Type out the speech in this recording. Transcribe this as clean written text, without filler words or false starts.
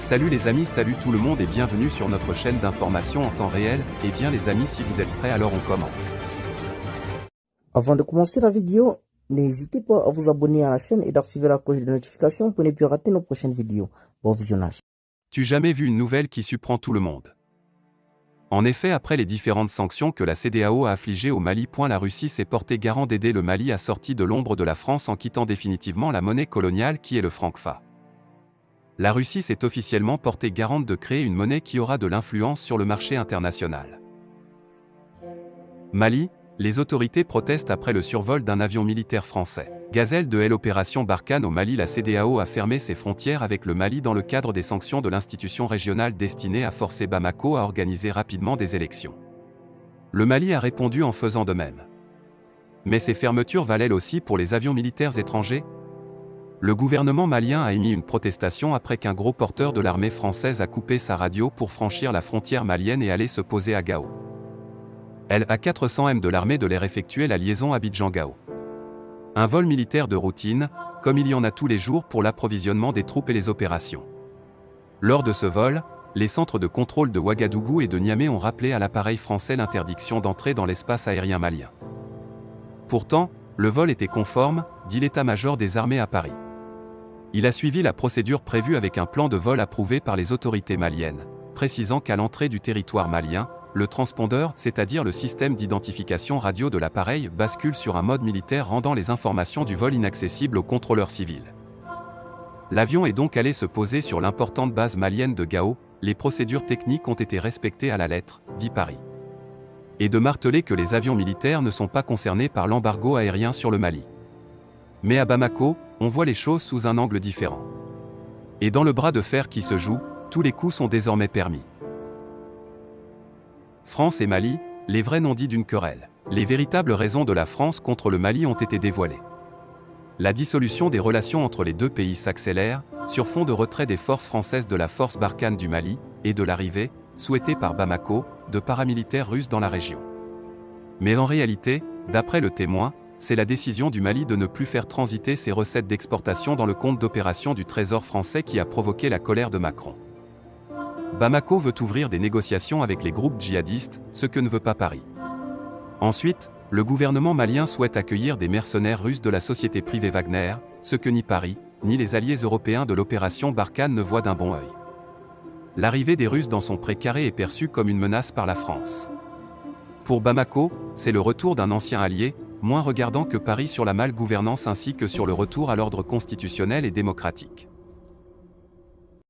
Salut les amis, salut tout le monde et bienvenue sur notre chaîne d'information en temps réel. Et bien les amis, si vous êtes prêts, alors on commence. Avant de commencer la vidéo, n'hésitez pas à vous abonner à la chaîne et d'activer la cloche de notification pour ne plus rater nos prochaines vidéos. Bon visionnage. Tu jamais vu une nouvelle qui surprend tout le monde? En effet, après les différentes sanctions que la CEDEAO a affligées au Mali, la Russie s'est portée garant d'aider le Mali à sortir de l'ombre de la France en quittant définitivement la monnaie coloniale qui est le franc CFA. La Russie s'est officiellement portée garante de créer une monnaie qui aura de l'influence sur le marché international. Mali, les autorités protestent après le survol d'un avion militaire français. Gazelle de l'opération Barkhane au Mali. La CEDEAO a fermé ses frontières avec le Mali dans le cadre des sanctions de l'institution régionale destinée à forcer Bamako à organiser rapidement des élections. Le Mali a répondu en faisant de même. Mais ces fermetures valent-elles aussi pour les avions militaires étrangers? Le gouvernement malien a émis une protestation après qu'un gros porteur de l'armée française a coupé sa radio pour franchir la frontière malienne et aller se poser à Gao. LA-400M de l'armée de l'air effectuait la liaison Abidjan-Gao. Un vol militaire de routine, comme il y en a tous les jours pour l'approvisionnement des troupes et les opérations. Lors de ce vol, les centres de contrôle de Ouagadougou et de Niamey ont rappelé à l'appareil français l'interdiction d'entrer dans l'espace aérien malien. Pourtant, le vol était conforme, dit l'état-major des armées à Paris. Il a suivi la procédure prévue avec un plan de vol approuvé par les autorités maliennes, précisant qu'à l'entrée du territoire malien, le transpondeur, c'est-à-dire le système d'identification radio de l'appareil, bascule sur un mode militaire rendant les informations du vol inaccessibles aux contrôleurs civils. L'avion est donc allé se poser sur l'importante base malienne de Gao, les procédures techniques ont été respectées à la lettre, dit Paris. Et de marteler que les avions militaires ne sont pas concernés par l'embargo aérien sur le Mali. Mais à Bamako, on voit les choses sous un angle différent. Et dans le bras de fer qui se joue, tous les coups sont désormais permis. France et Mali, les vrais non-dits d'une querelle. Les véritables raisons de la France contre le Mali ont été dévoilées. La dissolution des relations entre les deux pays s'accélère, sur fond de retrait des forces françaises de la force Barkhane du Mali, et de l'arrivée, souhaitée par Bamako, de paramilitaires russes dans la région. Mais en réalité, d'après le Témoin, c'est la décision du Mali de ne plus faire transiter ses recettes d'exportation dans le compte d'opération du Trésor français qui a provoqué la colère de Macron. Bamako veut ouvrir des négociations avec les groupes djihadistes, ce que ne veut pas Paris. Ensuite, le gouvernement malien souhaite accueillir des mercenaires russes de la société privée Wagner, ce que ni Paris, ni les alliés européens de l'opération Barkhane ne voient d'un bon œil. L'arrivée des Russes dans son pré-carré est perçue comme une menace par la France. Pour Bamako, c'est le retour d'un ancien allié, moins regardant que Paris sur la mal-gouvernance ainsi que sur le retour à l'ordre constitutionnel et démocratique.